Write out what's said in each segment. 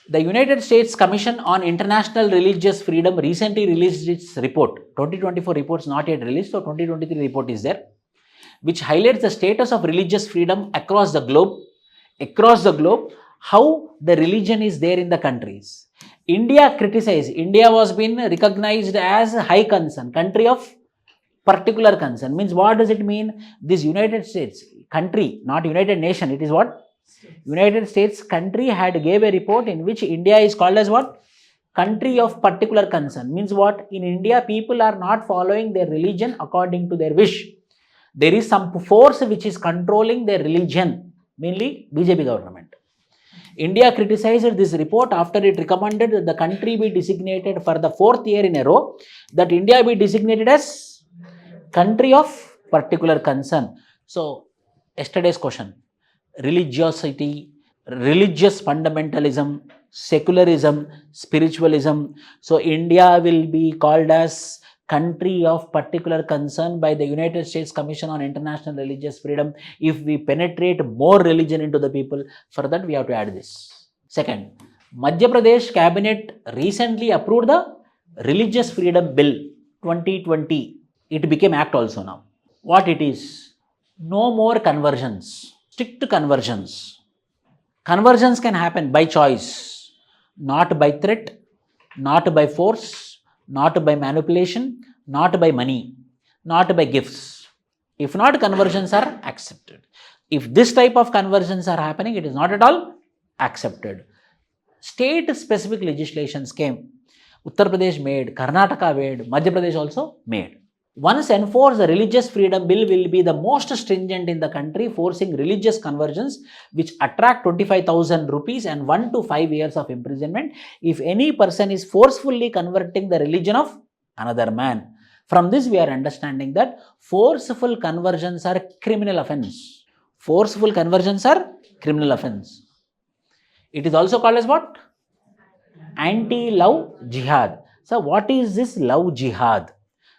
The United States Commission on International Religious Freedom recently released its report. 2024 reports not yet released, so 2023 report is there, which highlights the status of religious freedom across the globe, how the religion is there in the countries. India was been recognized as high concern, country of particular concern. Means what does it mean? This United States country, not United Nation, it is what? United States country had gave a report in which India is called as what? Country of particular concern. Means what? In India, people are not following their religion according to their wish. There is some force which is controlling their religion, mainly BJP government. India criticized this report after it recommended that the country be designated for the 4th year in a row, that India be designated as country of particular concern. So, yesterday's question, religiosity, religious fundamentalism, secularism, spiritualism. So, India will be called as country of particular concern by the United States Commission on International Religious Freedom if we penetrate more religion into the people. For that, we have to add this. Second, Madhya Pradesh Cabinet recently approved the Religious Freedom Bill 2020. It became act also now. What it is? No more conversions, strict conversions. Conversions can happen by choice, not by threat, not by force, not by manipulation, not by money, not by gifts. If not, conversions are accepted. If this type of conversions are happening, it is not at all accepted. State-specific legislations came. Uttar Pradesh made, Karnataka made, Madhya Pradesh also made. Once enforced, the Religious Freedom Bill will be the most stringent in the country, forcing religious conversions which attract 25,000 rupees and 1 to 5 years of imprisonment if any person is forcefully converting the religion of another man. From this, we are understanding that forceful conversions are criminal offense. Forceful conversions are criminal offense. It is also called as what? Anti-love jihad. So, what is this love jihad?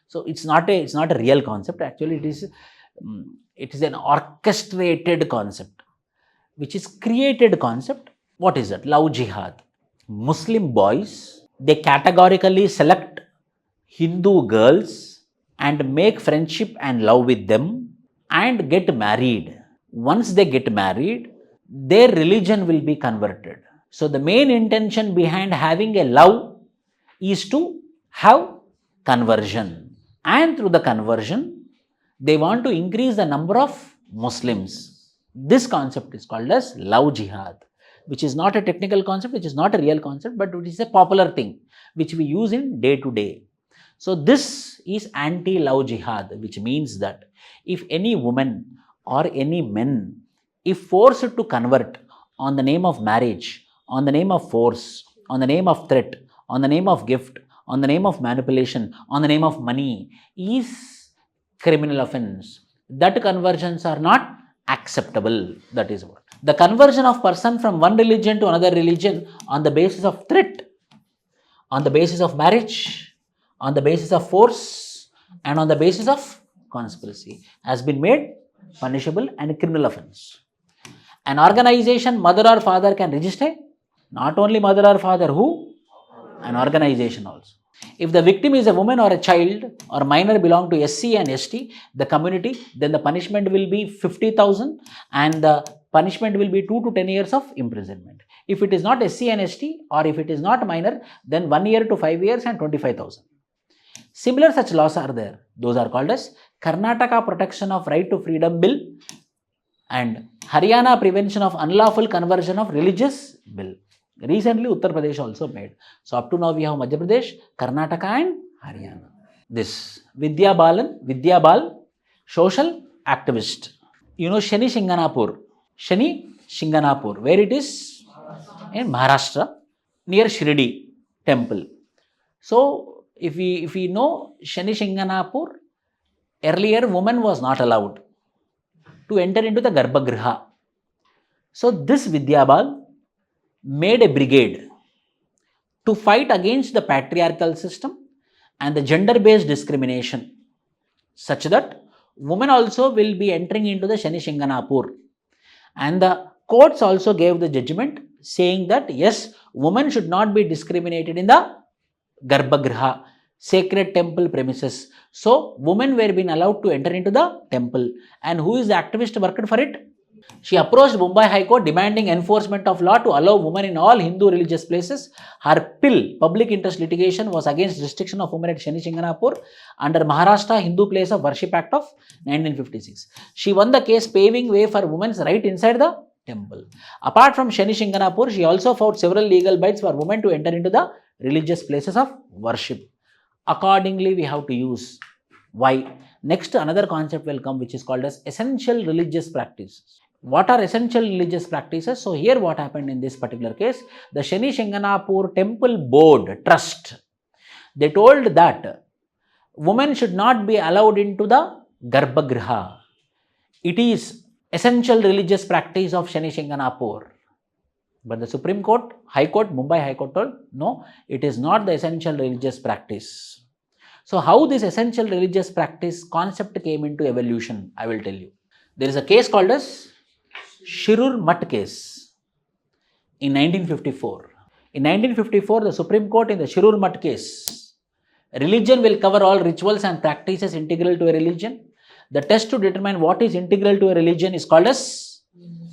So, it's not a real concept. Actually, it is an orchestrated concept, which is created concept. What is that? Love jihad. Muslim boys, they categorically select Hindu girls and make friendship and love with them and get married. Once they get married, their religion will be converted. So, the main intention behind having a love is to have conversion. And through the conversion, they want to increase the number of Muslims. This concept is called as love jihad, which is not a technical concept, which is not a real concept, but it is a popular thing, which we use in day to day. So, this is anti-love jihad, which means that if any woman or any men, if forced to convert on the name of marriage, on the name of force, on the name of threat, on the name of gift, on the name of manipulation, on the name of money, is criminal offense. That conversions are not acceptable. That is what. The conversion of person from one religion to another religion on the basis of threat, on the basis of marriage, on the basis of force, and on the basis of conspiracy has been made punishable and a criminal offense. An organization, mother or father can register. Not only mother or father, who? An organization also. If the victim is a woman or a child or minor belong to SC and ST, the community, then the punishment will be 50,000 and the punishment will be 2 to 10 years of imprisonment. If it is not SC and ST or if it is not minor, then 1 year to 5 years and 25,000. Similar such laws are there. Those are called as Karnataka Protection of Right to Freedom Bill and Haryana Prevention of Unlawful Conversion of Religious Bill. Recently, Uttar Pradesh also made. So, up to now, we have Madhya Pradesh, Karnataka and Haryana. This Vidya Bal, social activist. You know Shani Shinganapur, where it is? In Maharashtra, near Shirdi temple. So, if we know Shani Shinganapur, earlier woman was not allowed to enter into the Garbhagriha. So, this Vidya Bal made a brigade to fight against the patriarchal system and the gender-based discrimination, such that women also will be entering into the Shani Shinganapur. And the courts also gave the judgment saying that yes, women should not be discriminated in the Garbhagriha, sacred temple premises. So, women were being allowed to enter into the temple. And who is the activist worked for it? She approached Mumbai High Court demanding enforcement of law to allow women in all Hindu religious places. Her PIL, public interest litigation, was against restriction of women at Shani Shinganapur under Maharashtra Hindu Place of Worship Act of 1956. She won the case, paving way for women's right inside the temple. Apart from Shani Shinganapur, she also fought several legal bites for women to enter into the religious places of worship. Accordingly, we have to use why. Next, another concept will come, which is called as essential religious practices. What are essential religious practices? So here what happened in this particular case, the Shani Shinganapur Temple Board Trust, they told that women should not be allowed into the Garbhagriha. It is essential religious practice of Shani Shinganapur. But the Supreme Court, High Court, Mumbai High Court told, no, it is not the essential religious practice. So how this essential religious practice concept came into evolution, I will tell you. There is a case called as Shirur Mutt case in 1954. In 1954, the Supreme Court in the Shirur Mutt case, religion will cover all rituals and practices integral to a religion. The test to determine what is integral to a religion is called as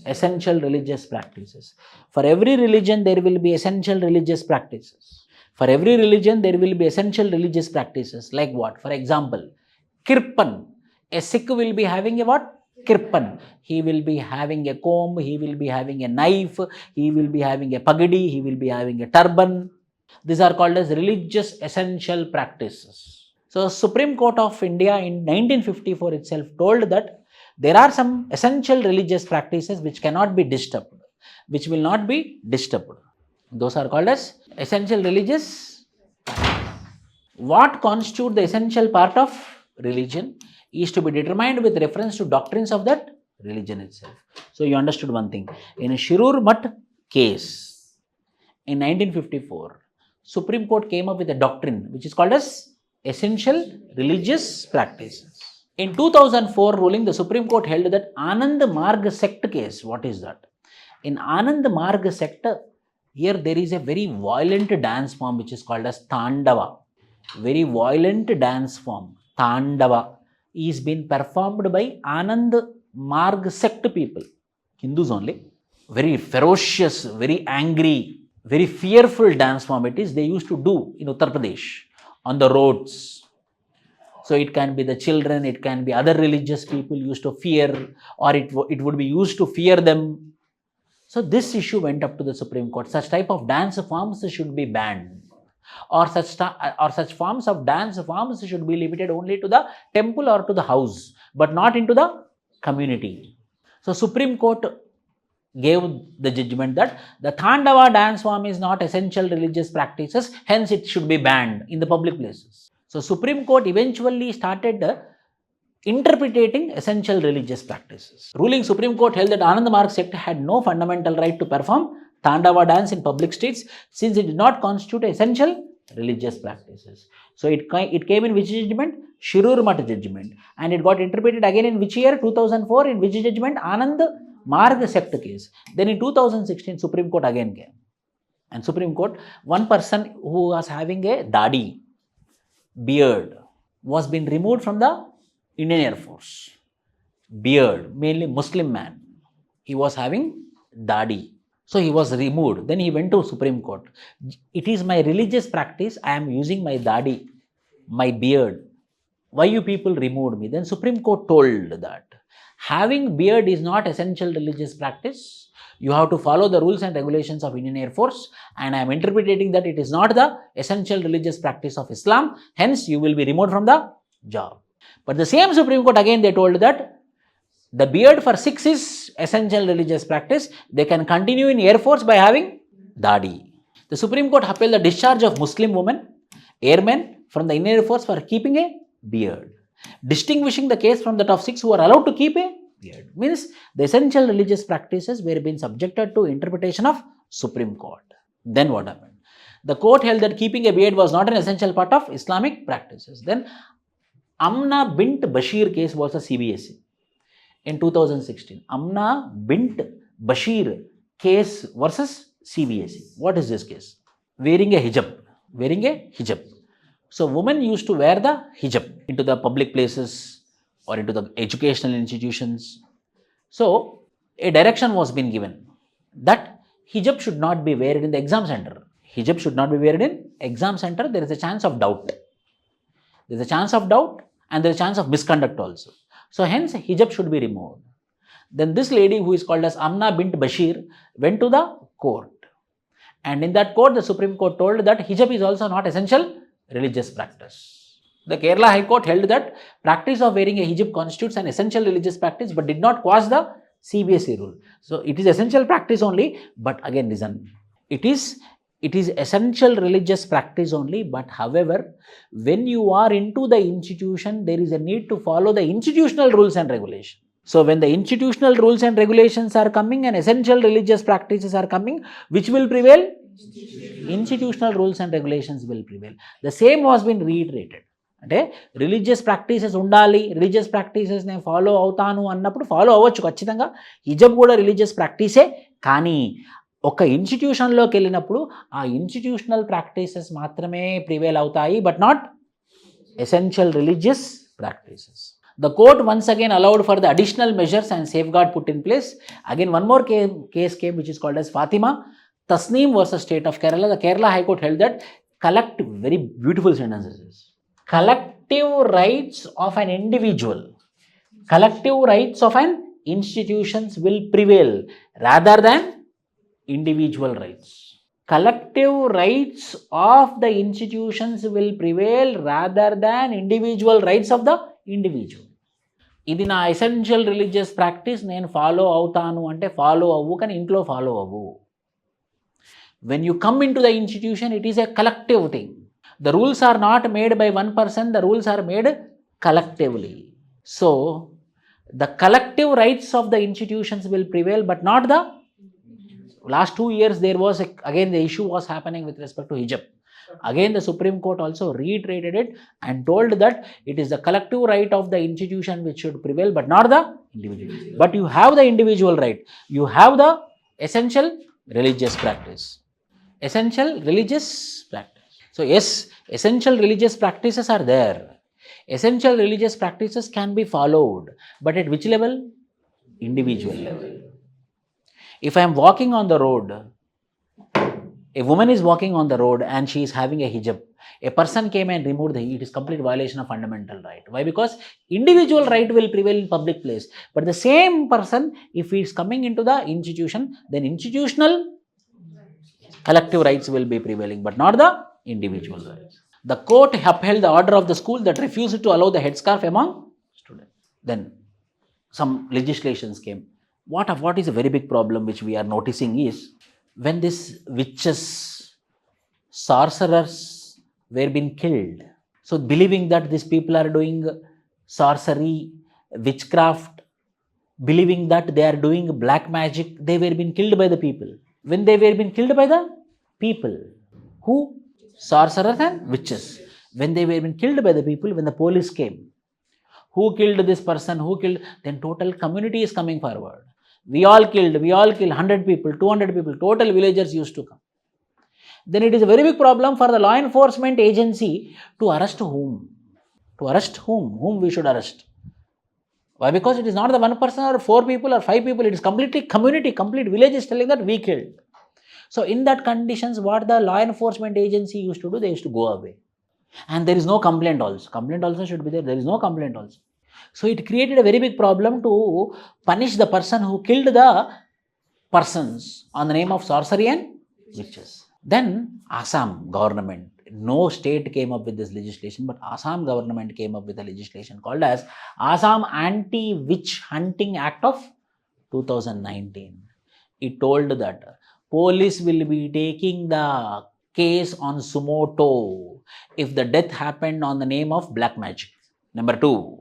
essential religious practices. For every religion, there will be essential religious practices. For every religion, there will be essential religious practices. Like what? For example, Kirpan. A Sikh will be having a what? Kirpan. He will be having a comb, he will be having a knife, he will be having a pagadi, he will be having a turban. These are called as religious essential practices. So, Supreme Court of India in 1954 itself told that there are some essential religious practices which cannot be disturbed, which will not be disturbed. Those are called as essential religious. What constitutes the essential part of religion is to be determined with reference to doctrines of that religion itself. So you understood one thing. In a Shirur Mutt case in 1954, Supreme Court came up with a doctrine which is called as essential religious practices. In 2004 ruling, the Supreme Court held that Anand Marg sect case. What is that? In Anand Marg sect, here there is a very violent dance form which is called as Tandava. Very violent dance form, Tandava, is being performed by Anand Marg sect people, Hindus only. Very ferocious, very angry, very fearful dance form it is. They used to do in Uttar Pradesh on the roads. So it can be the children, it can be other religious people used to fear, or it would be used to fear them. So this issue went up to the Supreme Court. Such type of dance forms should be banned. Or such forms of dance forms should be limited only to the temple or to the house, but not into the community. So Supreme Court gave the judgment that the Thandava dance form is not essential religious practices, hence it should be banned in the public places. So Supreme Court eventually started interpreting essential religious practices. Ruling Supreme Court held that Anand Marg sect had no fundamental right to perform Tandava dance in public streets since it did not constitute essential religious practices. So it came in which judgment? Shirur Mutt judgment. And it got interpreted again in which year? 2004. In which judgment? Anand Marg sect case. Then in 2016, Supreme Court again came. And Supreme Court, one person who was having a dadi, beard, was being removed from the Indian Air Force. Beard, mainly Muslim man. He was having dadi. So he was removed. Then he went to Supreme Court. It is my religious practice. I am using my dadi, my beard. Why you people removed me? Then Supreme Court told that having beard is not essential religious practice. You have to follow the rules and regulations of Indian Air Force. And I am interpreting that it is not the essential religious practice of Islam. Hence, you will be removed from the job. But the same Supreme Court again they told that the beard for Sikhs is essential religious practice. They can continue in Air Force by having dadi. The Supreme Court upheld the discharge of Muslim women, airmen from the Indian Air Force for keeping a beard, distinguishing the case from that of Sikhs who are allowed to keep a beard. Means the essential religious practices were being subjected to interpretation of Supreme Court. Then what happened? The court held that keeping a beard was not an essential part of Islamic practices. Then Amna bint Bashir case was a CBSE. In 2016, Amna bint Bashir case versus CBSE. What is this case? Wearing a hijab. Wearing a hijab. So women used to wear the hijab into the public places or into the educational institutions. So a direction was been given that hijab should not be worn in the exam center. Hijab should not be worn in exam center. There is a chance of doubt. There is a chance of doubt and there is a chance of misconduct also. So hence hijab should be removed. Then this lady who is called as Amna bint Bashir went to the court. And in that court, the Supreme Court told that hijab is also not essential religious practice. The Kerala High Court held that practice of wearing a hijab constitutes an essential religious practice but did not quash the CBSE rule. So it is essential practice only, but again listen, it is essential religious practice only, but however, when you are into the institution, there is a need to follow the institutional rules and regulations. So when the institutional rules and regulations are coming and essential religious practices are coming, which will prevail? Institutional rules and regulations will prevail. The same was been reiterated. అంటే religious practices ఉండాలి, religious practices నేను follow అవుతాను అన్నప్పుడు follow అవ్వచ్చు ఖచ్చితంగా. హిజబ్ కూడా religious ప్రాక్టీసే, కానీ ఒక ఇన్స్టిట్యూషన్లోకి వెళ్ళినప్పుడు ఆ ఇన్స్టిట్యూషనల్ ప్రాక్టీసెస్ మాత్రమే ప్రివేల్ అవుతాయి, but not essential religious practices. The court once again allowed for the additional measures and safeguard put in place. Again one more case came which is called as Fatima Tasneem versus State of Kerala. The Kerala High Court held that collective, very beautiful sentences, collective rights of an individual, collective rights of an institutions will prevail rather than individual rights. Collective rights of the institutions will prevail rather than individual rights of the individual. ఇది నా essential religious practice, నేను follow అవుతాను అంటే follow అవ్వు, కానీ ఇంట్లో follow అవ్వు. When you come into the institution, it is a collective thing. The rules are not made by one person, the rules are made collectively. So, the collective rights of the institutions will prevail, but not the... Last 2 years, there was, again the issue was happening with respect to hijab. Again, the Supreme Court also reiterated it and told that it is the collective right of the institution which should prevail, but not the individual. But you have the individual right. You have the essential religious practice. Essential religious practice. So yes, essential religious practices are there. Essential religious practices can be followed, but at which level? Individual level. If I am walking on the road, a woman is walking on the road and she is having a hijab. A person came and removed the hijab. It is complete violation of fundamental right. Why? Because individual right will prevail in public place. But the same person, if he is coming into the institution, then institutional collective rights will be prevailing, but not the individual rights. The court upheld the order of the school that refused to allow the headscarf among students. Then some legislations came. What is a very big problem which we are noticing is when these witches, sorcerers were being killed. So believing that these people are doing sorcery, witchcraft, believing that they are doing black magic, they were being killed by the people. When they were being killed by the people, who? Sorcerers and witches. When they were being killed by the people, when the police came, who killed this person, who killed, then total community is coming forward. We all killed, 100 people, 200 people, total villagers used to come. Then it is a very big problem for the law enforcement agency to arrest whom? To arrest whom? Whom we should arrest? Why? Because it is not the one person or 4 people or 5 people, it is completely community, complete village is telling that we killed. So in that conditions, what the law enforcement agency used to do, they used to go away. And there is no complaint also. Complaint also should be there. There is no complaint also. So it created a very big problem to punish the person who killed the persons on the name of sorcery and witches. Then Assam government, no state came up with this legislation, but Assam government came up with a legislation called as Assam Anti-Witch Hunting Act of 2019. It told that police will be taking the case on sumoto if the death happened on the name of black magic. Number 2,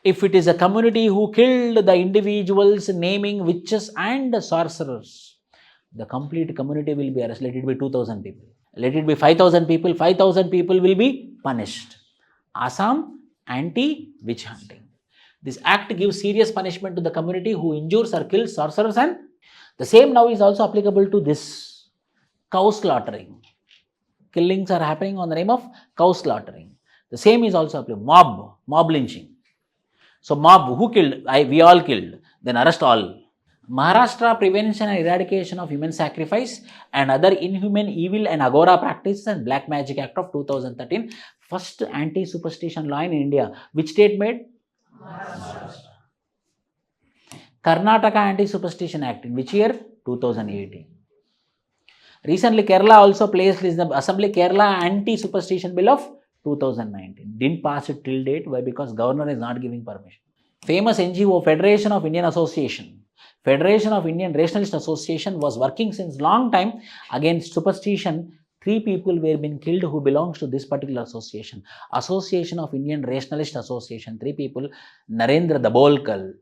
if it is a community who killed the individuals naming witches and sorcerers, the complete community will be arrested. Let it be 2,000 people. Let it be 5,000 people. 5,000 people will be punished. Assam Anti-Witch Hunting. This act gives serious punishment to the community who injures or kills sorcerers and The same now is also applicable to this cow slaughtering. Killings are happening on the name of cow slaughtering. The same is also applicable. Mob lynching. So mob, who killed? We all killed. Then arrest all. Maharashtra Prevention and Eradication of Human Sacrifice and Other Inhuman, Evil and Agora Practices and Black Magic Act of 2013. First anti-superstition law in India. Which state made? Maharashtra. Karnataka Anti-Superstition Act in which year? 2018. Recently Kerala also placed in the Assembly Kerala Anti-Superstition Bill of 2019. Didn't pass it till date. Why? Because governor is not giving permission. Famous NGO Federation of Indian Association. Federation of Indian Rationalist Association was working since long time against superstition. 3 people were being killed who belongs to this particular association. Association of Indian Rationalist Association. 3 people, Narendra Dabolkar,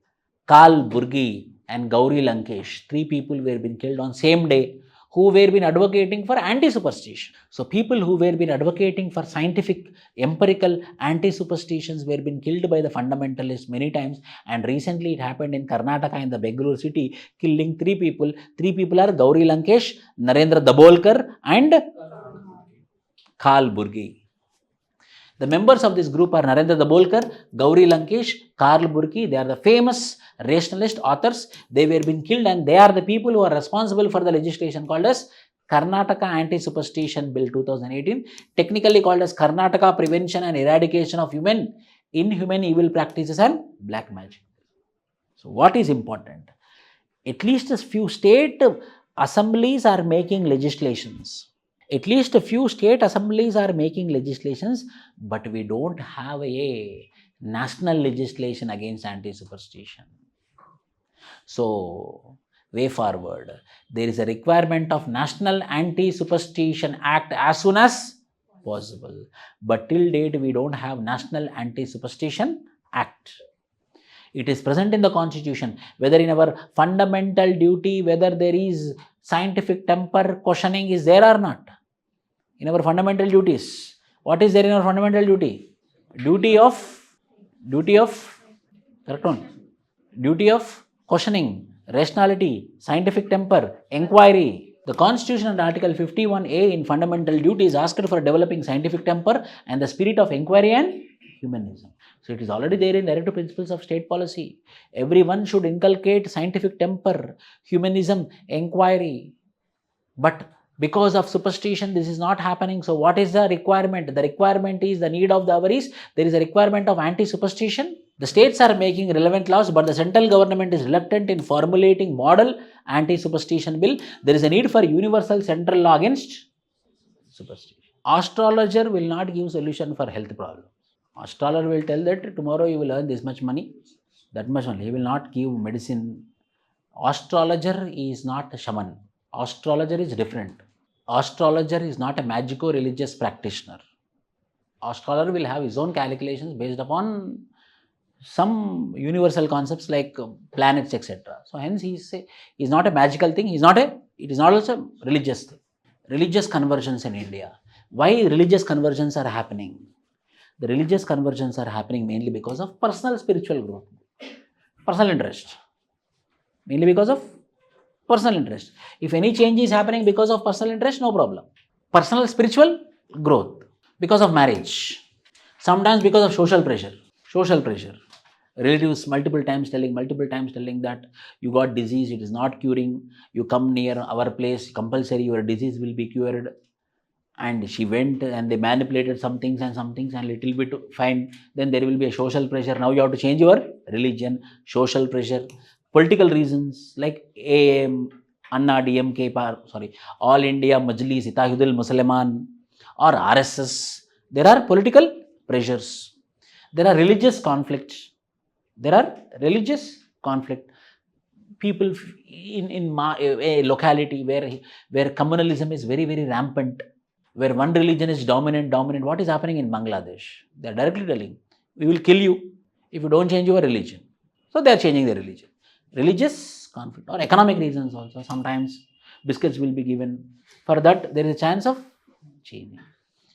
Kal Burgi and Gauri Lankesh. 3 people were being killed on same day who were been advocating for anti-superstition. So people who were been advocating for scientific, empirical anti-superstitions were been killed by the fundamentalists many times, and recently it happened in Karnataka in the Bengaluru city, killing 3 people. 3 people are Gauri Lankesh, Narendra Dabolkar and Kal Burgi. The members of this group are Narendra Dabolkar, Gauri Lankesh, Karl Burki. They are the famous rationalist authors. They were being killed, and they are the people who are responsible for the legislation called as Karnataka Anti-Superstition Bill 2018, technically called as Karnataka Prevention and Eradication of Inhuman, Evil Practices and Black Magic. So what is important? At least a few state assemblies are making legislations. At least a few state assemblies are making legislations, but we don't have a national legislation against anti-superstition. So, way forward, there is a requirement of National Anti-Superstition Act as soon as possible. But till date, we don't have National Anti-Superstition Act. It is present in the Constitution, whether in our fundamental duty, whether there is scientific temper questioning is there or not. In our fundamental duties, what is there in our fundamental duty? Duty of correct one. Duty of questioning, rationality, scientific temper, inquiry. The Constitution and Article 51A in fundamental duties asked for developing scientific temper and the spirit of inquiry and humanism. So it is already there in directive principles of state policy. Everyone should inculcate scientific temper, humanism, inquiry. But because of superstition, this is not happening. So what is the requirement? The requirement is the need of the hour is there is a requirement of anti-superstition. The states are making relevant laws, but the central government is reluctant in formulating model anti-superstition bill. There is a need for universal central law against superstition. Astrologer will not give solution for health problem. Astrologer will tell that tomorrow you will earn this much money, that much only. He will not give medicine. Astrologer is not a shaman. Astrologer is different. Astrologer is not a magico-religious practitioner. Astrologer will have his own calculations based upon some universal concepts like planets, etc. So hence he is not a magical thing. It is not also a religious thing. Religious conversions in India. Why religious conversions are happening? The religious conversions are happening mainly because of personal spiritual growth, personal interest. Mainly because of personal interest. If any change is happening because of personal interest, no problem. Personal spiritual growth, because of marriage, sometimes because of social pressure. Relatives multiple times telling that you got disease, it is not curing, you come near our place, compulsory your disease will be cured. And she went and they manipulated some things and little bit fine. Then there will be a social pressure. Now you have to change your religion, social pressure. Political reasons like AM, Anna DMK, All India Majlis, Ittihadul Musliman or RSS. There are political pressures. There are religious conflicts. People in a locality where communalism is very, very rampant, where one religion is dominant. What is happening in Bangladesh? They are directly telling, we will kill you if you don't change your religion. So they are changing their religion. Religious conflict or economic reasons also. Sometimes biscuits will be given. For that, there is a chance of changing.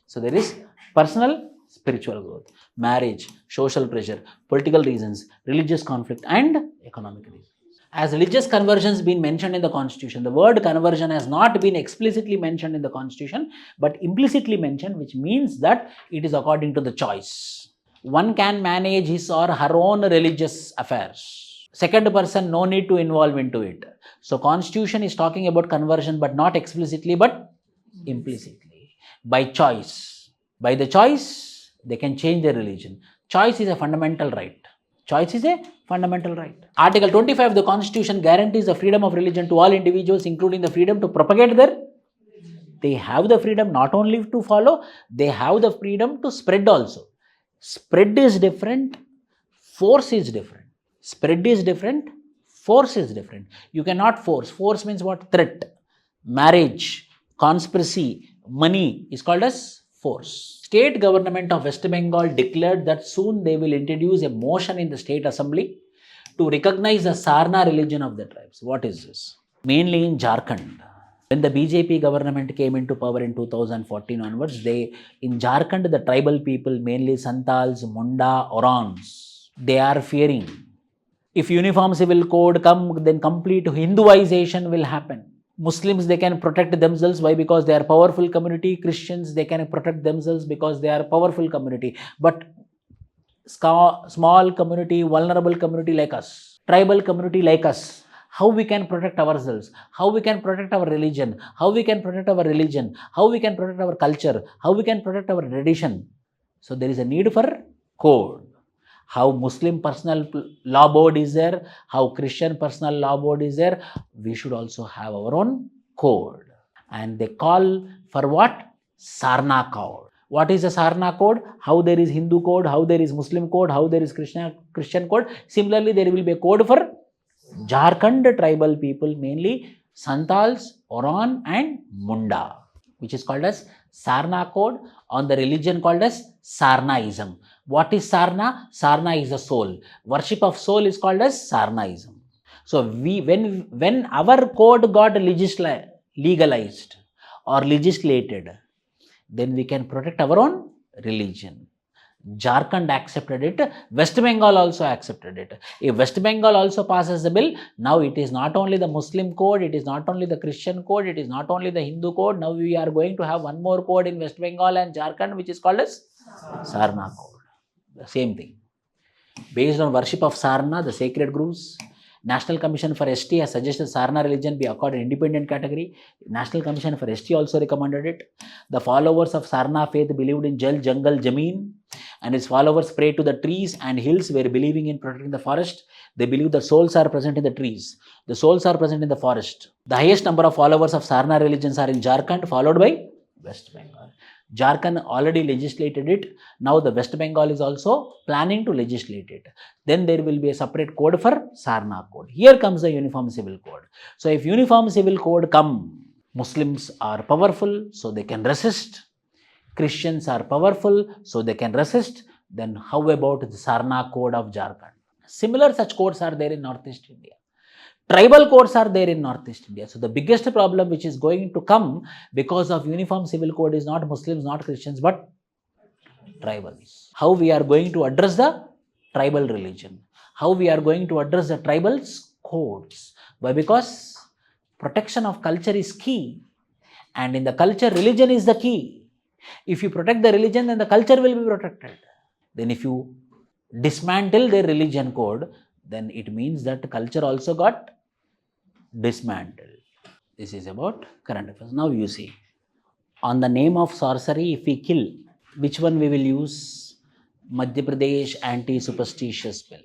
So there is personal spiritual growth, marriage, social pressure, political reasons, religious conflict and economic reasons. As religious conversions been mentioned in the constitution, the word conversion has not been explicitly mentioned in the constitution, but implicitly mentioned, which means that it is according to the choice. One can manage his or her own religious affairs. Second person, no need to involve into it. So constitution is talking about conversion, but not explicitly, but implicitly. By choice. By the choice, they can change their religion. Choice is a fundamental right. Choice is a fundamental right. Article 25 of the Constitution guarantees the freedom of religion to all individuals, including the freedom to propagate their. They have the freedom not only to follow, they have the freedom to spread also. Spread is different, force is different. Spread is different, force is different. You cannot force. Force means what? Threat, marriage, conspiracy, money is called as force. State government of West Bengal declared that soon they will introduce a motion in the state assembly to recognize the Sarna religion of the tribes. What is this? Mainly in Jharkhand. When the BJP government came into power in 2014 onwards, in Jharkhand, the tribal people, mainly Santals, Munda, Orans, they are fearing. If uniform civil code come, then complete Hinduization will happen. Muslims, they can protect themselves. Why? Because they are powerful community. Christians, they can protect themselves because they are powerful community. But small community, vulnerable community like us, tribal community like us, how we can protect ourselves, how we can protect our religion, how we can protect our religion, how we can protect our culture, how we can protect our tradition. So there is a need for code. How Muslim personal law board is there, how Christian personal law board is there, we should also have our own code. And they call for what? Sarna code. What is a Sarna code? How there is Hindu code, how there is Muslim code, how there is Christian code. Similarly, there will be a code for Jharkhand tribal people, mainly Santals, Oran and Munda, which is called as Sarna code, on the religion called as Sarnaism. What is Sarna? Sarna is the soul. Worship of soul is called as Sarnaism. So when our code got legalized or legislated, then we can protect our own religion. Jharkhand accepted it. West Bengal also accepted it. If West Bengal also passes the bill, now it is not only the Muslim code, it is not only the Christian code, it is not only the Hindu code. Now we are going to have one more code in West Bengal and Jharkhand, which is called as Sarna code. The same thing. Based on worship of Sarna, the sacred grooves, National Commission for ST has suggested Sarna religion be accorded independent category. National Commission for ST also recommended it. The followers of Sarna faith believed in Jal, Jungle, Jameen, and its followers prayed to the trees and hills, were believing in protecting the forest. They believe the souls are present in the trees. The souls are present in the forest. The highest number of followers of Sarna religions are in Jharkhand, followed by West Bengal. Jharkhand already legislated it. Now the West Bengal is also planning to legislate it. Then there will be a separate code for Sarna code. Here comes the Uniform Civil Code. So if Uniform Civil Code come, Muslims are powerful, so they can resist. Christians are powerful, so they can resist. Then how about the Sarna code of Jharkhand? Similar such codes are there in Northeast India. Tribal codes are there in Northeast India. So the biggest problem which is going to come because of Uniform Civil Code is not Muslims, not Christians, but tribals. How we are going to address the tribal religion? How we are going to address the tribals' codes? Why? Because protection of culture is key. And in the culture, religion is the key. If you protect the religion, then the culture will be protected. Then if you dismantle their religion code, then it means that culture also got dismantled. This is about current affairs. Now you see, on the name of sorcery, if we kill, which one we will use? Madhya Pradesh anti-superstitious bill.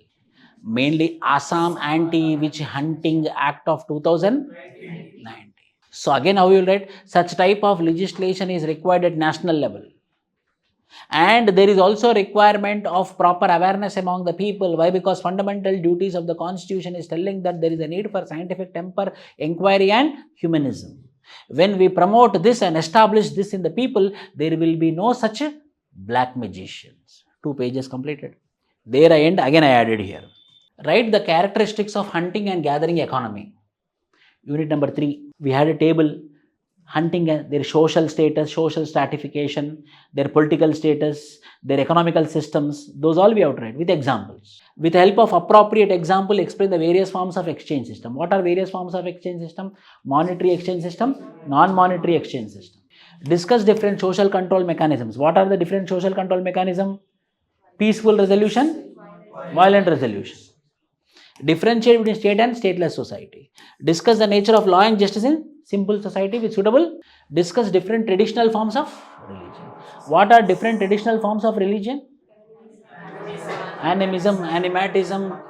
Mainly Assam anti-witch hunting act of 2019. So again, how you will write? Such type of legislation is required at national level. And there is also requirement of proper awareness among the people. Why? Because fundamental duties of the Constitution is telling that there is a need for scientific temper, inquiry and humanism. When we promote this and establish this in the people, there will be no such black magicians. 2 pages completed. There I end. Again I added here. Write the characteristics of hunting and gathering economy. Unit number 3. We had a table. hunting, their social status, social stratification, their political status, their economical systems, those all we have to write with examples. With the help of appropriate example, explain the various forms of exchange system. What are various forms of exchange system? Monetary exchange system, non-monetary exchange system. Discuss different social control mechanisms. What are the different social control mechanisms? Peaceful resolution, violent resolution. Differentiate between state and stateless society. Discuss the nature of law and justice in simple society with suitable. Discuss different traditional forms of religion. What are different traditional forms of religion? Animism, animatism,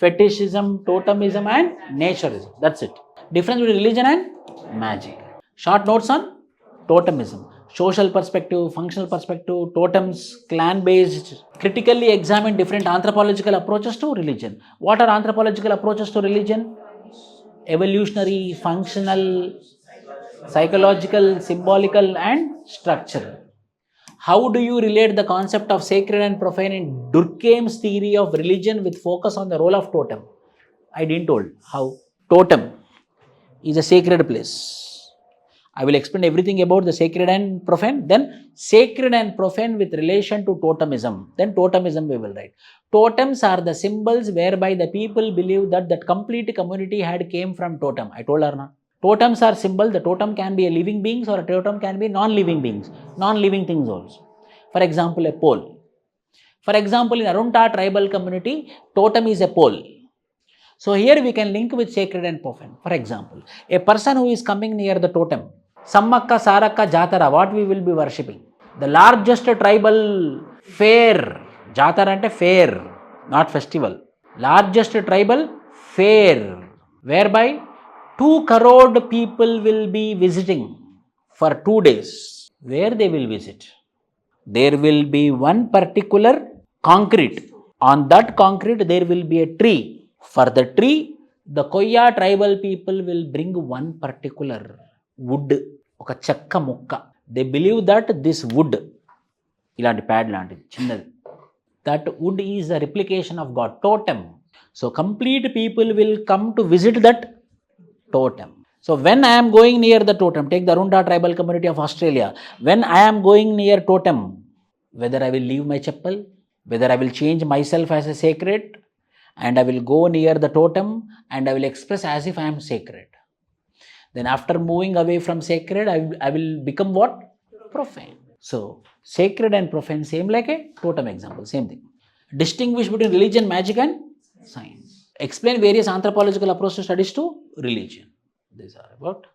fetishism, totemism and naturism. That's it. Difference between religion and magic. Short notes on totemism. Social perspective, functional perspective, totems, clan-based. Critically examine different anthropological approaches to religion. What are anthropological approaches to religion? Evolutionary, functional, psychological, symbolical and structural. How do you relate the concept of sacred and profane in Durkheim's theory of religion with focus on the role of totem? I didn't told how. Totem is a sacred place. I will explain everything about the sacred and profane. Then sacred and profane with relation to totemism. Then totemism we will write. Totems are the symbols whereby the people believe that that complete community had came from totem. I told her now. Totems are symbols. The totem can be a living beings or a totem can be non-living beings, non-living things also. For example, a pole. For example, in Arunta tribal community, totem is a pole. So here we can link with sacred and profane. For example, a person who is coming near the totem, Sammakka, Sarakka, Jatara, what we will be worshipping? The largest tribal fair, Jatara ante fair, not festival. Largest tribal fair, whereby 2 crore people will be visiting for 2 days. Where they will visit? There will be one particular concrete. On that concrete there will be a tree. For the tree, the Koya tribal people will bring one particular wood, oka chakka mukka. They believe that this wood, ilanti pad lanti chinnadi, that wood is a replication of God, totem. So complete people will come to visit that totem. So when I am going near the totem, take the Arunta tribal community of Australia, when I am going near totem, whether I will leave my chappal, whether I will change myself as a sacred, and I will go near the totem and I will express as if I am sacred. Then after moving away from sacred, I will become what? Profane. So sacred and profane, same like a totem example, same thing. Distinguish between religion, magic and science. Explain various anthropological approaches to studies to religion. These are about